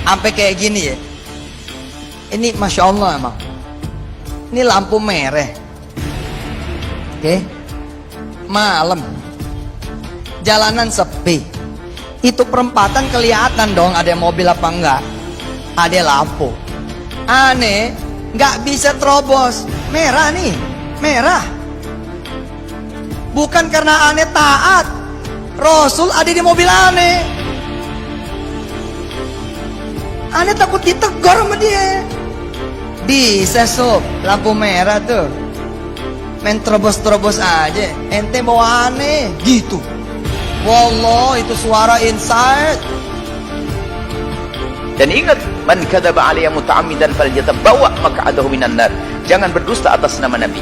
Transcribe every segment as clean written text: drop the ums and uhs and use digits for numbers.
Sampai kayak gini ya. Ini Masya Allah emang. Ini lampu merah. Oke. Malam. Jalanan sepi. Itu perempatan kelihatan dong ada mobil apa enggak. Ada lampu. Aneh, nggak bisa terobos. Merah nih, merah. Bukan karena aneh taat. Rasul ada di mobil aneh. Aneh takut ditegur sama dia. Bisa sob, lampu merah tuh. Main terobos-terobos aja. Ente bawa aneh, gitu. Wallah, itu suara insight. Dan ingat, man kadzaba alayya muta'ammidan falyatabawwa maq'adahu minan nar. Jangan berdusta atas nama Nabi.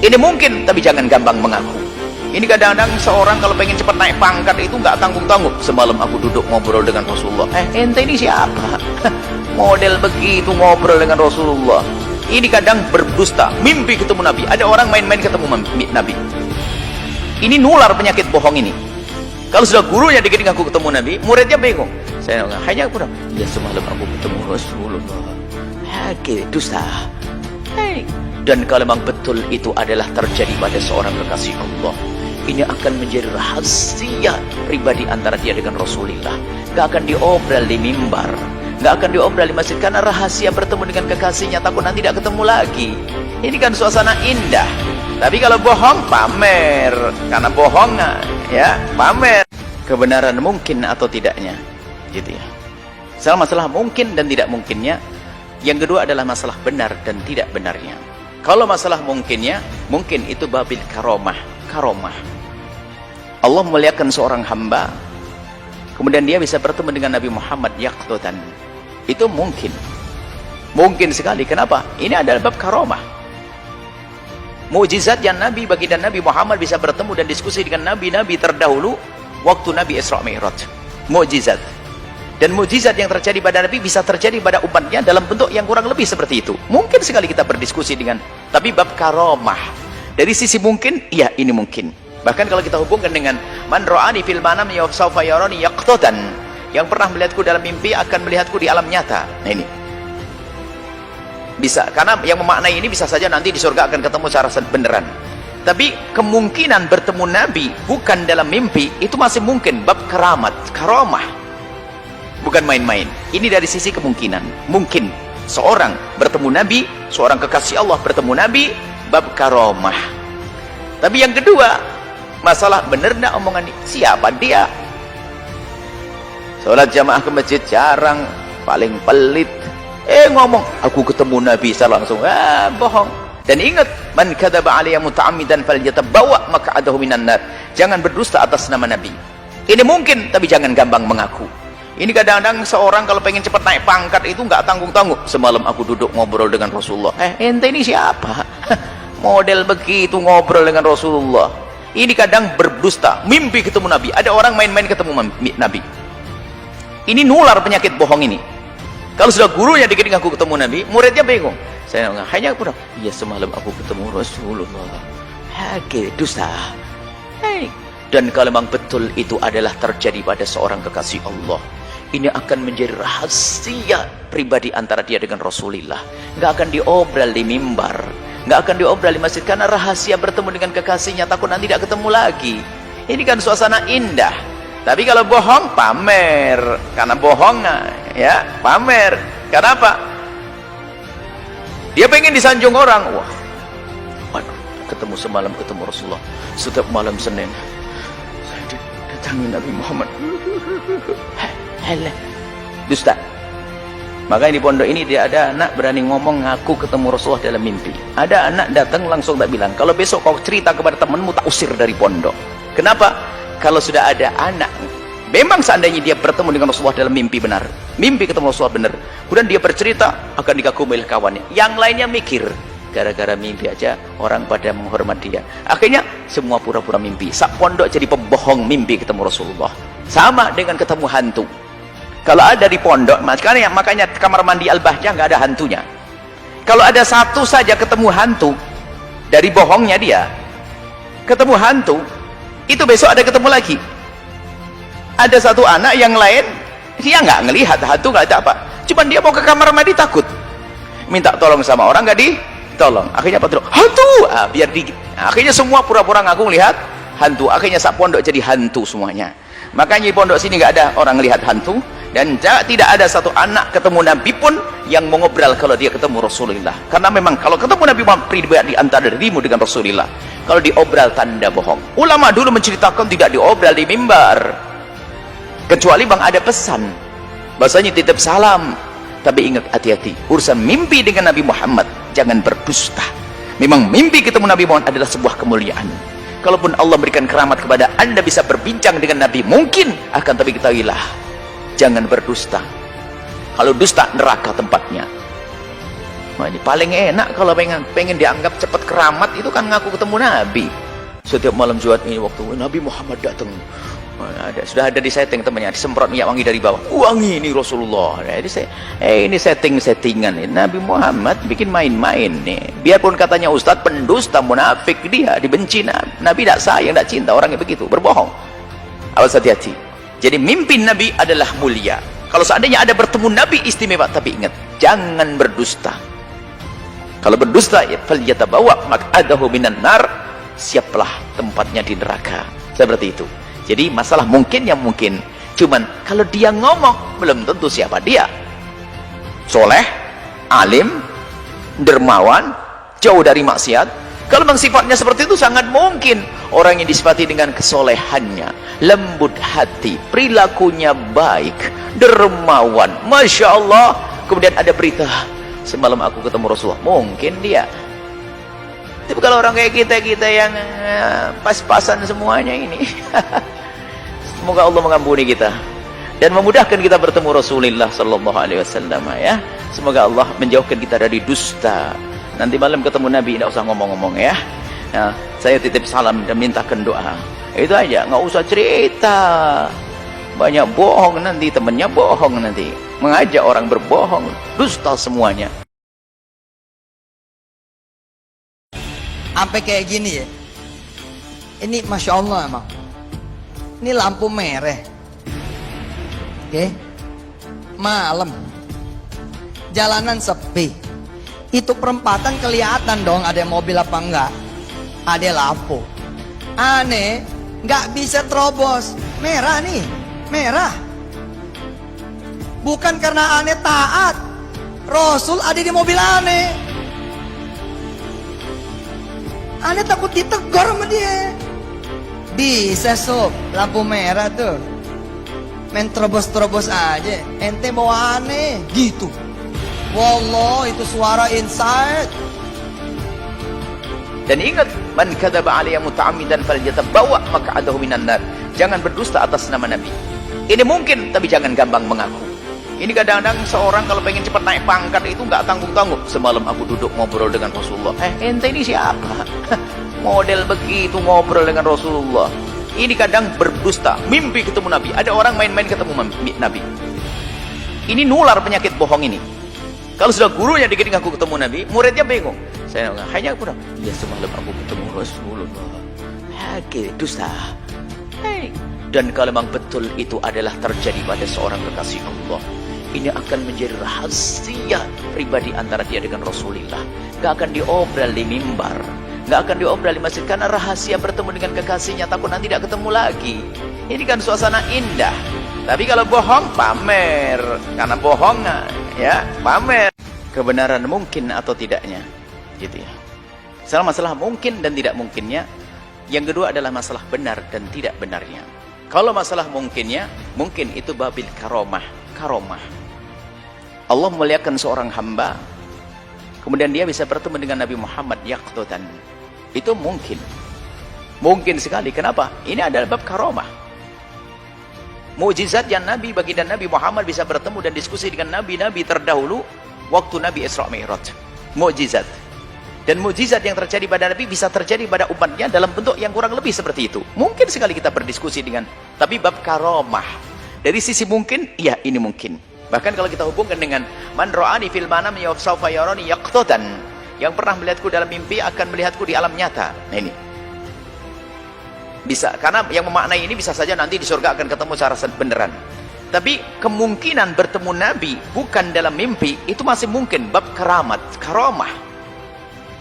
Ini mungkin, tapi jangan gampang mengaku. Ini kadang-kadang seorang kalau pengen cepat naik pangkat itu nggak tanggung-tanggung. Semalam aku duduk ngobrol dengan Rasulullah. Ente ini siapa? Model begitu ngobrol dengan Rasulullah. Ini kadang berdusta, mimpi ketemu Nabi. Ada orang main-main ketemu Nabi. Ini nular penyakit bohong ini. Kalau sudah gurunya dikit aku ketemu Nabi, muridnya bingung. Saya hanya aku bilang, ya semalam aku ketemu Rasulullah. Oke, dusta. Dan kalau memang betul itu adalah terjadi pada seorang kekasih Allah, ini akan menjadi rahasia pribadi antara dia dengan Rasulullah. Gak akan diobrol di mimbar, gak akan diobrol di masjid, karena rahasia bertemu dengan kekasihnya, takut nanti tidak ketemu lagi. Ini kan suasana indah. Tapi kalau bohong, pamer. Karena bohong, ya, pamer. Kebenaran mungkin atau tidaknya, gitu ya. Masalah mungkin dan tidak mungkinnya. Yang kedua adalah masalah benar dan tidak benarnya. Kalau masalah mungkinnya, mungkin itu babil karomah. Karomah. Allah memuliakan seorang hamba, kemudian dia bisa bertemu dengan Nabi Muhammad yaqtutan. Itu mungkin. Mungkin sekali. Kenapa? Ini adalah bab karomah. Mukjizat yang Nabi bagi dan Nabi Muhammad bisa bertemu dan diskusi dengan Nabi-Nabi terdahulu waktu Nabi Isra Mi'raj. Mukjizat. Dan mukjizat yang terjadi pada Nabi bisa terjadi pada umatnya dalam bentuk yang kurang lebih seperti itu. Mungkin sekali kita berdiskusi dengan, tapi bab karomah. Dari sisi mungkin, ya ini mungkin. Bahkan kalau kita hubungkan dengan man ra'ani fil manam sawfa yarani yaqtatan. Yang pernah melihatku dalam mimpi akan melihatku di alam nyata. Nah ini. Bisa, karena yang memaknai ini bisa saja nanti di surga akan ketemu secara beneran. Tapi kemungkinan bertemu Nabi bukan dalam mimpi, itu masih mungkin. Bab keramat, karomah. Bukan main-main. Ini dari sisi kemungkinan. Mungkin seorang bertemu Nabi, seorang kekasih Allah bertemu Nabi, bab karomah. Tapi yang kedua, masalah benar enggak omongan ini? Siapa dia? Sholat jamaah ke masjid jarang, paling pelit. Ngomong, aku ketemu Nabi saya langsung, bohong. Dan ingat, man kadzaba alayya muta'ammidan falyatabawwa maq'adahu minan nar. Jangan berdusta atas nama Nabi. Ini mungkin, tapi jangan gampang mengaku. Ini kadang-kadang seorang kalau pengen cepat naik pangkat itu nggak tanggung-tanggung. Semalam aku duduk ngobrol dengan Rasulullah. Ente ini siapa? Model begitu ngobrol dengan Rasulullah. Ini kadang berdusta, mimpi ketemu Nabi. Ada orang main-main ketemu Nabi. Ini nular penyakit bohong ini. Kalau sudah gurunya dikit aku ketemu Nabi, muridnya bingung. Saya hanya aku bilang, ya semalam aku ketemu Rasulullah. Oke, dusta. Dan kalau memang betul itu adalah terjadi pada seorang kekasih Allah, ini akan menjadi rahasia pribadi antara dia dengan Rasulullah. Nggak akan diobrol di mimbar, nggak akan diobrol di masjid, karena rahasia bertemu dengan kekasihnya, takut nanti tidak ketemu lagi. Ini kan suasana indah. Tapi kalau bohong, pamer. Karena bohong, ya, pamer. Karena apa? Dia pengen disanjung orang. Wah, waduh, ketemu semalam ketemu Rasulullah. Setiap malam Senin saya datangi Nabi Muhammad. Dusta. Makanya di pondok ini dia ada anak berani ngomong ngaku ketemu Rasulullah dalam mimpi. Ada anak datang langsung tak bilang, kalau besok kau cerita kepada temanmu tak usir dari pondok. Kenapa? Kalau sudah ada anak, memang seandainya dia bertemu dengan Rasulullah dalam mimpi benar, mimpi ketemu Rasulullah benar, kemudian dia bercerita, akan dikagumi oleh kawannya. Yang lainnya mikir, gara-gara mimpi aja orang pada menghormat dia. Akhirnya semua pura-pura mimpi. Sak pondok jadi pembohong mimpi ketemu Rasulullah. Sama dengan ketemu hantu. Kalau ada di pondok, makanya kamar mandi Al-Bahjah nggak ada hantunya. Kalau ada satu saja ketemu hantu, dari bohongnya dia, ketemu hantu, itu besok ada ketemu lagi. Ada satu anak yang lain, dia nggak ngelihat hantu, nggak ada apa. Cuman dia mau ke kamar mandi takut. Minta tolong sama orang nggak ditolong. Akhirnya apa tuh? Hantu. Biar akhirnya semua pura-pura ngaku lihat hantu. Akhirnya sak pondok jadi hantu semuanya. Makanya di pondok sini nggak ada orang lihat hantu, dan tidak ada satu anak ketemu Nabi pun yang mengobrol kalau dia ketemu Rasulullah. Karena memang kalau ketemu Nabi Muhammad pribadi antara dirimu dengan Rasulullah, kalau diobral tanda bohong. Ulama dulu menceritakan tidak diobral di mimbar, kecuali bang ada pesan, bahasanya titip salam. Tapi ingat, hati-hati urusan mimpi dengan Nabi Muhammad, jangan berdusta. Memang mimpi ketemu Nabi Muhammad adalah sebuah kemuliaan. Kalaupun Allah berikan keramat kepada anda bisa berbincang dengan Nabi, mungkin akan, tapi ketahuilah jangan berdusta. Kalau dusta neraka tempatnya. Nah, ini paling enak kalau pengen dianggap cepat keramat itu kan ngaku ketemu Nabi. Setiap malam Jumat ini waktu Nabi Muhammad datang, sudah ada di setting temannya, disemprot minyak wangi dari bawah. Wangi ini Rasulullah. Ini settingan ini. Nabi Muhammad bikin main-main nih. Biarpun katanya Ustadz pendusta, munafik, dia dibenci Nabi, tidak sayang, tidak cinta orangnya begitu, berbohong. Awas, hati-hati. Jadi mimpi Nabi adalah mulia. Kalau seandainya ada bertemu Nabi istimewa, tapi ingat, jangan berdusta. Kalau berdusta, ya falyatabawa maq'adahu minan nar, siaplah tempatnya di neraka. Seperti itu. Jadi masalah mungkin yang mungkin. Cuman kalau dia ngomong, belum tentu siapa dia. Soleh, alim, dermawan, jauh dari maksiat. Kalau memang sifatnya seperti itu, sangat mungkin orang yang disifati dengan kesolehannya, lembut hati, perilakunya baik, dermawan, Masya Allah. Kemudian ada berita, semalam aku ketemu Rasulullah, mungkin dia. Tapi kalau orang kayak kita yang pas-pasan semuanya ini, semoga Allah mengampuni kita dan memudahkan kita bertemu Rasulullah Sallallahu Alaihi Wasallam, ya. Semoga Allah menjauhkan kita dari dusta. Nanti malam ketemu Nabi, tidak usah ngomong-ngomong, ya. Nah, saya titip salam dan mintakan doa. Itu aja, nggak usah cerita. Banyak bohong nanti, temennya bohong nanti. Mengajak orang berbohong, dusta semuanya. Sampai kayak gini ya. Ini Masya Allah emang. Ini lampu merah. Oke. Malam. Jalanan sepi. Itu perempatan kelihatan dong ada mobil apa enggak. Ada lampu. Aneh, nggak bisa terobos. Merah nih, merah. Bukan karena aneh taat. Rasul ada di mobil aneh. Aneh takut ditegur sama dia. Bisa sob, lampu merah tuh. Main terobos-terobos aja. Ente bawa aneh, gitu. Wallah, itu suara inside. Dan ingat, man kadzaba alayya muta'ammidan falyatabawa maq'adahu minan nar. Jangan berdusta atas nama Nabi. Ini mungkin, tapi jangan gampang mengaku. Ini kadang-kadang seorang kalau pengen cepat naik pangkat itu nggak tanggung-tanggung. Semalam aku duduk ngobrol dengan Rasulullah. Ente ini siapa? Model begitu ngobrol dengan Rasulullah. Ini kadang berdusta, mimpi ketemu Nabi. Ada orang main-main ketemu Nabi. Ini nular penyakit bohong ini. Kalau sudah gurunya dikit aku ketemu Nabi, muridnya bingung. Saya hanya kurang, ya semalam aku ketemu Rasulullah. Dusta. Dan kalau memang betul itu adalah terjadi pada seorang kekasih Allah, ini akan menjadi rahasia pribadi antara dia dengan Rasulullah. Gak akan diobrol di mimbar, gak akan diobrol di masjid, karena rahasia bertemu dengan kekasihnya, takut nanti tidak ketemu lagi. Ini kan suasana indah. Tapi kalau bohong, pamer. Karena bohong, ya pamer. Kebenaran mungkin atau tidaknya, gitu ya. Masalah mungkin dan tidak mungkinnya. Yang kedua adalah masalah benar dan tidak benarnya. Kalau masalah mungkinnya, mungkin itu babil karomah. Allah memuliakan seorang hamba, kemudian dia bisa bertemu dengan Nabi Muhammad yaqtotan. Itu mungkin. Mungkin sekali. Kenapa? Ini adalah bab karomah. Mukjizat yang baginda Nabi Muhammad bisa bertemu dan diskusi dengan nabi-nabi terdahulu waktu Nabi Isra Mi'raj. Mukjizat. Dan mukjizat yang terjadi pada Nabi bisa terjadi pada umatnya dalam bentuk yang kurang lebih seperti itu. Mungkin sekali kita berdiskusi dengan, tapi bab karomah. Dari sisi mungkin, ya ini mungkin. Bahkan kalau kita hubungkan dengan man ra'ani fil manam yasawfa yarani yaqtatan. Yang pernah melihatku dalam mimpi akan melihatku di alam nyata. Nah ini. Bisa, karena yang memaknai ini bisa saja nanti di surga akan ketemu secara beneran. Tapi kemungkinan bertemu Nabi bukan dalam mimpi, itu masih mungkin. Bab karamat, karamah,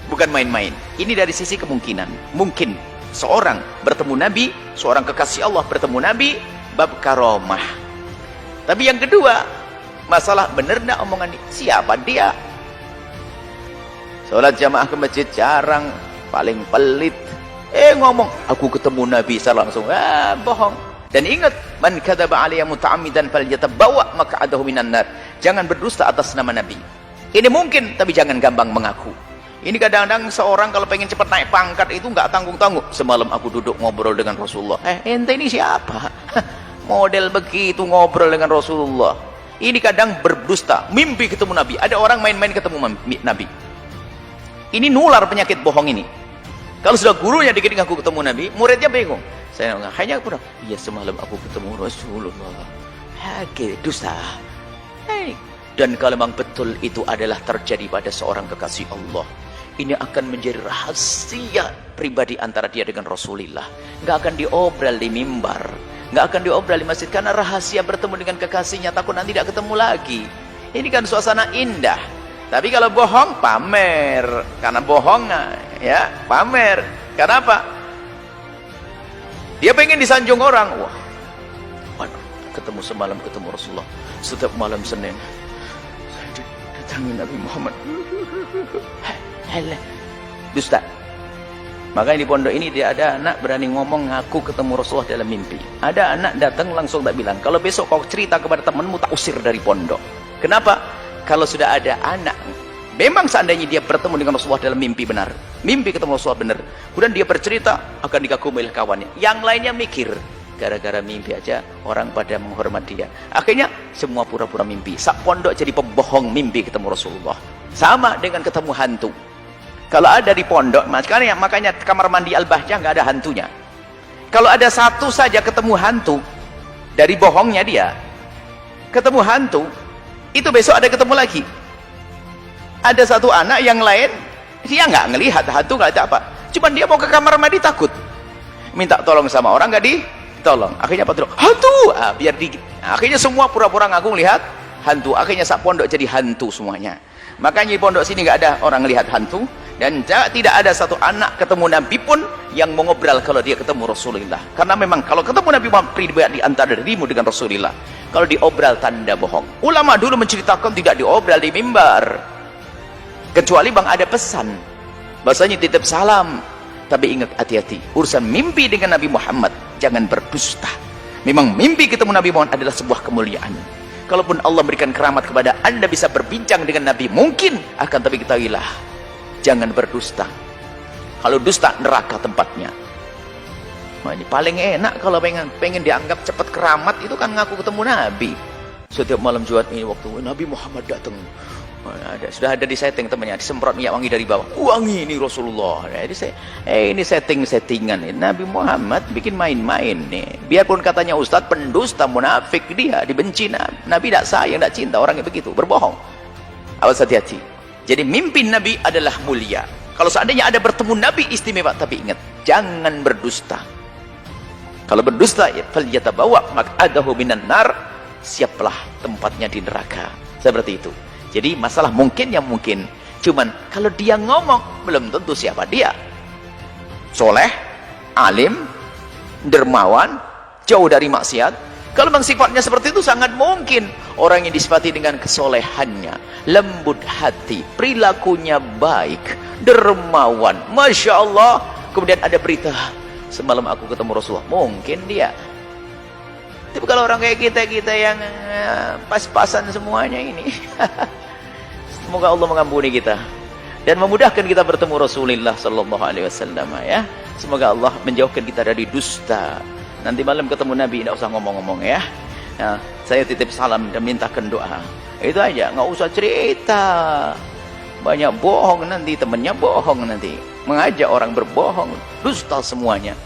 bukan main-main. Ini dari sisi kemungkinan. Mungkin seorang bertemu Nabi, seorang kekasih Allah bertemu Nabi, bab karamah. Tapi yang kedua, masalah benar enggak omongan ini? Siapa dia? Sholat jamaah ke masjid jarang, paling pelit. Ngomong, aku ketemu Nabi secara langsung. Bohong. Dan ingat, man kadzaba alayya muta'ammidan falyatabawwa maq'adahu minan nar. Jangan berdusta atas nama Nabi. Ini mungkin, tapi jangan gampang mengaku. Ini kadang-kadang seorang kalau pengen cepat naik pangkat itu nggak tanggung-tanggung. Semalam aku duduk ngobrol dengan Rasulullah. Ente ini siapa? Model begitu ngobrol dengan Rasulullah. Ini kadang berdusta, mimpi ketemu Nabi. Ada orang main-main ketemu Nabi. Ini nular penyakit bohong ini. Kalau sudah gurunya dikit ngaku ketemu Nabi, muridnya bingung. Saya hanya aku iya semalam aku ketemu Rasulullah. Dusta. Dan kalau memang betul itu adalah terjadi pada seorang kekasih Allah, ini akan menjadi rahasia pribadi antara dia dengan Rasulullah. Nggak akan diobral di mimbar, nggak akan diobral di masjid, karena rahasia bertemu dengan kekasihnya, takut nanti tidak ketemu lagi. Ini kan suasana indah. Tapi kalau bohong, pamer. Karena bohong, ya pamer. Karena apa? Dia pengen disanjung orang. Wah, waduh, ketemu semalam ketemu Rasulullah. Setiap malam Senin saya datangi Nabi Muhammad. Dusta. Makanya di pondok ini dia ada anak berani ngomong ngaku ketemu Rasulullah dalam mimpi. Ada anak datang langsung tak bilang, kalau besok kau cerita kepada temanmu tak usir dari pondok. Kenapa? Kalau sudah ada anak, memang seandainya dia bertemu dengan Rasulullah dalam mimpi benar, mimpi ketemu Rasulullah benar, kemudian dia bercerita, akan dikagumi oleh kawannya. Yang lainnya mikir, gara-gara mimpi aja orang pada menghormat dia. Akhirnya semua pura-pura mimpi. Sak pondok jadi pembohong mimpi ketemu Rasulullah. Sama dengan ketemu hantu. Kalau ada di pondok, makanya kamar mandi Al-Bahjah nggak ada hantunya. Kalau ada satu saja ketemu hantu, dari bohongnya dia, ketemu hantu, itu besok ada ketemu lagi. Ada satu anak yang lain, dia nggak ngelihat hantu, nggak ada apa. Cuman dia mau ke kamar mandi takut, minta tolong sama orang, nggak ditolong. Akhirnya apa tuh? Hantu. Biar dikit. Akhirnya semua pura-pura ngaku lihat hantu. Akhirnya sak pondok jadi hantu semuanya. Makanya di pondok sini nggak ada orang lihat hantu, dan tidak ada satu anak ketemu Nabi pun yang mengobrol kalau dia ketemu Rasulullah. Karena memang kalau ketemu Nabi Muhammad pribadi antara dirimu dengan Rasulullah, kalau diobral tanda bohong. Ulama dulu menceritakan tidak diobral di mimbar, kecuali bang ada pesan, bahasanya titip salam. Tapi ingat, hati-hati urusan mimpi dengan Nabi Muhammad, jangan berdusta. Memang mimpi ketemu Nabi Muhammad adalah sebuah kemuliaan. Kalaupun Allah berikan keramat kepada anda bisa berbincang dengan Nabi, mungkin akan, tapi ketahuilah, jangan berdusta. Kalau dusta, neraka tempatnya. Nah, ini paling enak kalau pengen dianggap cepat keramat, itu kan ngaku ketemu Nabi. Setiap malam Jumat ini waktu Nabi Muhammad datang, sudah ada di setting temannya, disemprot minyak wangi dari bawah. Wangi ini Rasulullah. Jadi ini settingan. Nabi Muhammad bikin main-main nih. Biarpun katanya Ustadz pendusta, munafik, dia dibenci Nabi, tidak sayang, tidak cinta, orangnya begitu, berbohong. Awas, hati-hati. Jadi mimpi Nabi adalah mulia. Kalau seandainya ada bertemu Nabi istimewa, tapi ingat, jangan berdusta. Kalau berdusta, ya falyatabawa maq'adahu minan nar, siaplah tempatnya di neraka. Seperti itu. Jadi masalah mungkin yang mungkin, cuman kalau dia ngomong belum tentu siapa dia. Soleh, alim, dermawan, jauh dari maksiat. Kalau memang sifatnya seperti itu, sangat mungkin orang yang disifati dengan kesolehannya, lembut hati, perilakunya baik, dermawan, Masya Allah. Kemudian ada berita, semalam aku ketemu Rasulullah, mungkin dia. Tapi kalau orang kayak kita yang pas-pasan semuanya ini, semoga Allah mengampuni kita dan memudahkan kita bertemu Rasulullah Sallallahu Alaihi Wasallam, ya. Semoga Allah menjauhkan kita dari dusta. Nanti malam ketemu Nabi, tidak usah ngomong-ngomong, ya. Nah, saya titip salam dan mintakan doa. Itu aja, nggak usah cerita banyak bohong, nanti temennya bohong, nanti mengajak orang berbohong, dusta semuanya.